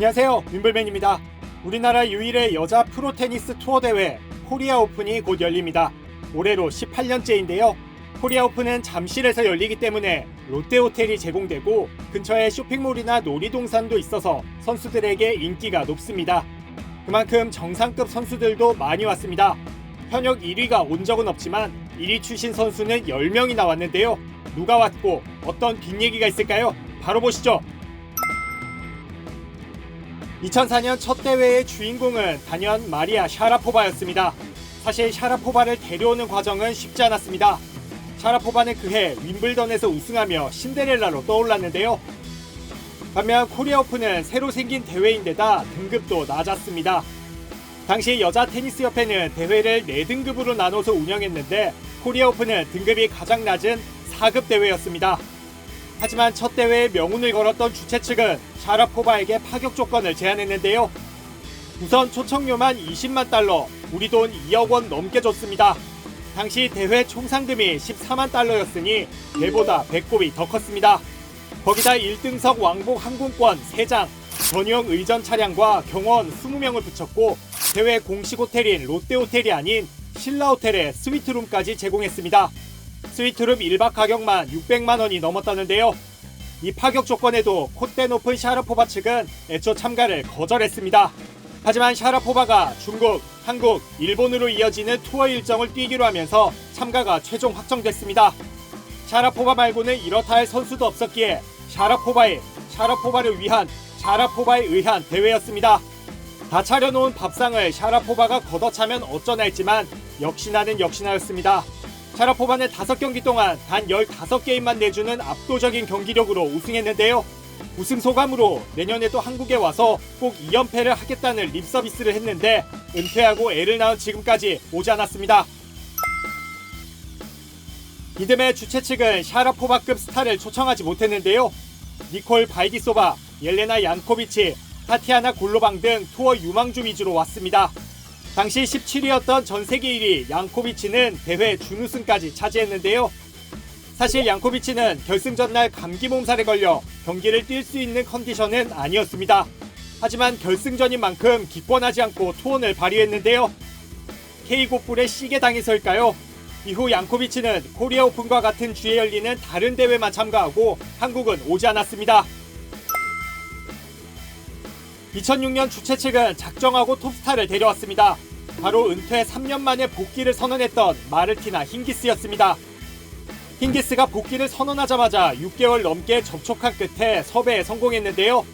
안녕하세요, 윈블맨입니다. 우리나라 유일의 여자 프로테니스 투어 대회 코리아 오픈이 곧 열립니다. 올해로 18년째인데요. 코리아 오픈은 잠실에서 열리기 때문에 롯데호텔이 제공되고 근처에 쇼핑몰이나 놀이동산도 있어서 선수들에게 인기가 높습니다. 그만큼 정상급 선수들도 많이 왔습니다. 현역 1위가 온 적은 없지만 1위 출신 선수는 10명이나 왔는데요. 누가 왔고 어떤 뒷얘기가 있을까요? 바로 보시죠. 2004년 첫 대회의 주인공은 단연 마리아 샤라포바였습니다. 사실 샤라포바를 데려오는 과정은 쉽지 않았습니다. 샤라포바는 그해 윈블던에서 우승하며 신데렐라로 떠올랐는데요. 반면 코리아 오픈은 새로 생긴 대회인데다 등급도 낮았습니다. 당시 여자 테니스 협회는 대회를 4등급으로 나눠서 운영했는데 코리아 오픈은 등급이 가장 낮은 4급 대회였습니다. 하지만 첫 대회에 명운을 걸었던 주최 측은 샤라포바에게 파격 조건을 제안했는데요. 우선 초청료만 20만 달러, 우리 돈 2억 원 넘게 줬습니다. 당시 대회 총 상금이 14만 달러였으니 배보다 배꼽이 더 컸습니다. 거기다 1등석 왕복 항공권 3장, 전용 의전 차량과 경원 20명을 붙였고 대회 공식 호텔인 롯데호텔이 아닌 신라호텔에 스위트룸까지 제공했습니다. 스위트룸 1박 가격만 600만 원이 넘었다는데요. 이 파격 조건에도 콧대 높은 샤라포바 측은 애초 참가를 거절했습니다. 하지만 샤라포바가 중국, 한국, 일본으로 이어지는 투어 일정을 뛰기로 하면서 참가가 최종 확정됐습니다. 샤라포바 말고는 이렇다 할 선수도 없었기에 샤라포바를 위한 샤라포바에 의한 대회였습니다. 다 차려놓은 밥상을 샤라포바가 걷어차면 어쩌나 했지만 역시나는 역시나였습니다. 샤라포바는 5경기 동안 단 15게임만 내주는 압도적인 경기력으로 우승했는데요. 우승 소감으로 내년에도 한국에 와서 꼭 2연패를 하겠다는 립서비스를 했는데 은퇴하고 애를 낳은 지금까지 오지 않았습니다. 이듬해 주최 측은 샤라포바급 스타를 초청하지 못했는데요. 니콜 바이디소바, 옐레나 양코비치, 타티아나 골로방 등 투어 유망주 위주로 왔습니다. 당시 17위였던 전세계 1위 양코비치는 대회 준우승까지 차지했는데요. 사실 양코비치는 결승 전날 감기 몸살에 걸려 경기를 뛸 수 있는 컨디션은 아니었습니다. 하지만 결승전인 만큼 기권하지 않고 투혼을 발휘했는데요. K고뿔에 시계 당해서일까요? 이후 양코비치는 코리아 오픈과 같은 주에 열리는 다른 대회만 참가하고 한국은 오지 않았습니다. 2006년 주최 측은 작정하고 톱스타를 데려왔습니다. 바로 은퇴 3년 만에 복귀를 선언했던 마르티나 힌기스였습니다. 힌기스가 복귀를 선언하자마자 6개월 넘게 접촉한 끝에 섭외에 성공했는데요.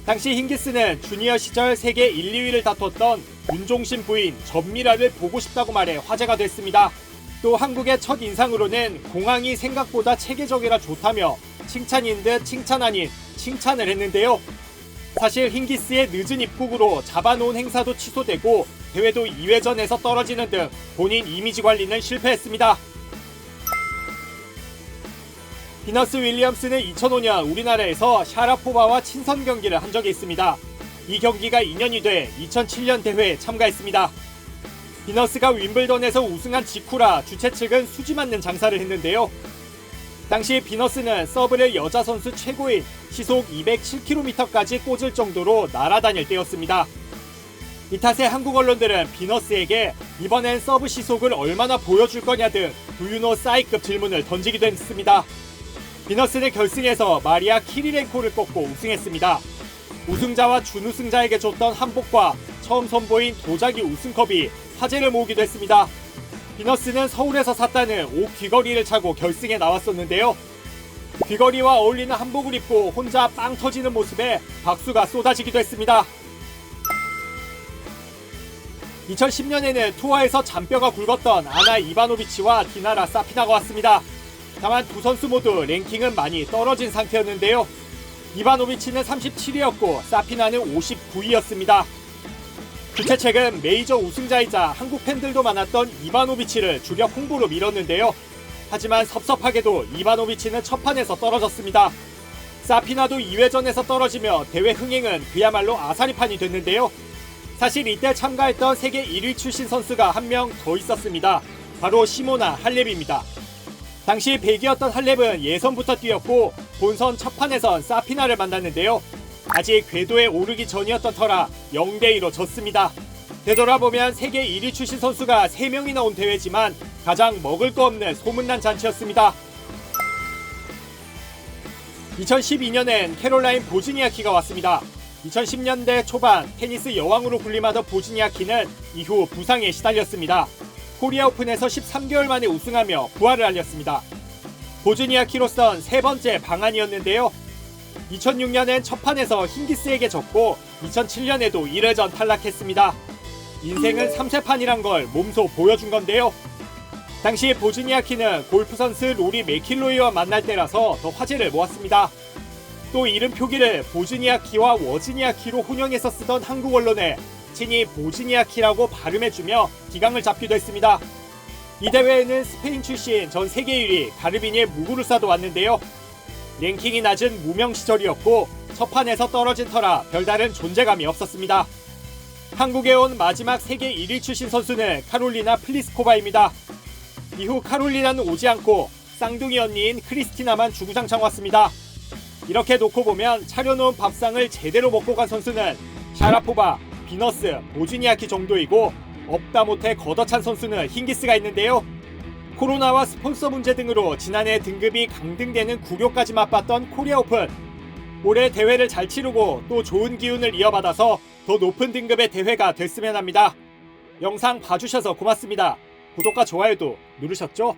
당시 힌기스는 주니어 시절 세계 1, 2위를 다퉜던 윤종신 부인 전미라를 보고 싶다고 말해 화제가 됐습니다. 또 한국의 첫 인상으로는 공항이 생각보다 체계적이라 좋다며 칭찬인 듯 칭찬 아닌 칭찬을 했는데요. 사실 힌기스의 늦은 입국으로 잡아놓은 행사도 취소되고 대회도 2회전에서 떨어지는 등 본인 이미지 관리는 실패했습니다. 비너스 윌리엄스는 2005년 우리나라에서 샤라포바와 친선 경기를 한 적이 있습니다. 이 경기가 2년이 돼 2007년 대회에 참가했습니다. 비너스가 윈블던에서 우승한 직후라 주최 측은 수지 맞는 장사를 했는데요. 당시 비너스는 서브를 여자 선수 최고인 시속 207km까지 꽂을 정도로 날아다닐 때였습니다. 이 탓에 한국 언론들은 비너스에게 이번엔 서브 시속을 얼마나 보여줄 거냐 등 두유노 싸이급 질문을 던지기도 했습니다. 비너스는 결승에서 마리아 키리렌코를 꺾고 우승했습니다. 우승자와 준우승자에게 줬던 한복과 처음 선보인 도자기 우승컵이 화제를 모으기도 했습니다. 비너스는 서울에서 샀다는 옷 귀걸이를 차고 결승에 나왔었는데요. 귀걸이와 어울리는 한복을 입고 혼자 빵 터지는 모습에 박수가 쏟아지기도 했습니다. 2010년에는 투어에서 잔뼈가 굵었던 아나 이바노비치와 디나라 사피나가 왔습니다. 다만 두 선수 모두 랭킹은 많이 떨어진 상태였는데요. 이바노비치는 37위였고 사피나는 59위였습니다. 주최 측은 메이저 우승자이자 한국 팬들도 많았던 이바노비치를 주력 홍보로 밀었는데요. 하지만 섭섭하게도 이바노비치는 첫 판에서 떨어졌습니다. 사피나도 2회전에서 떨어지며 대회 흥행은 그야말로 아사리판이 됐는데요. 사실 이때 참가했던 세계 1위 출신 선수가 한 명 더 있었습니다. 바로 시모나 할렙입니다. 당시 100위였던 할렙은 예선부터 뛰었고 본선 첫 판에선 사피나를 만났는데요. 아직 궤도에 오르기 전이었던 터라 0대2로 졌습니다. 되돌아보면 세계 1위 출신 선수가 3명이나 온 대회지만 가장 먹을 거 없는 소문난 잔치였습니다. 2012년엔 캐롤라인 보즈니아키가 왔습니다. 2010년대 초반 테니스 여왕으로 군림하던 보즈니아키는 이후 부상에 시달렸습니다. 코리아 오픈에서 13개월 만에 우승하며 부활을 알렸습니다. 보즈니아키로선 세 번째 방안이었는데요. 2006년엔 첫 판에서 힌기스에게 졌고 2007년에도 1회전 탈락했습니다. 인생은 3세판이란 걸 몸소 보여준 건데요. 당시 보즈니아키는 골프 선수 로리 맥킬로이와 만날 때라서 더 화제를 모았습니다. 또 이름 표기를 보즈니아키와 워즈니아키로 혼용해서 쓰던 한국 언론에 친히 보즈니아키라고 발음해주며 기강을 잡기도 했습니다. 이 대회에는 스페인 출신 전 세계 1위 가르비니의 무구르사도 왔는데요. 랭킹이 낮은 무명 시절이었고 첫 판에서 떨어진 터라 별다른 존재감이 없었습니다. 한국에 온 마지막 세계 1위 출신 선수는 카롤리나 플리스코바입니다. 이후 카롤리나는 오지 않고 쌍둥이 언니인 크리스티나만 주구장창 왔습니다. 이렇게 놓고 보면 차려놓은 밥상을 제대로 먹고 간 선수는 샤라포바, 비너스, 보즈니아키 정도이고 없다 못해 걷어찬 선수는 힌기스가 있는데요. 코로나와 스폰서 문제 등으로 지난해 등급이 강등되는 구교까지 맛봤던 코리아 오픈. 올해 대회를 잘 치르고 또 좋은 기운을 이어받아서 더 높은 등급의 대회가 됐으면 합니다. 영상 봐주셔서 고맙습니다. 구독과 좋아요도 누르셨죠?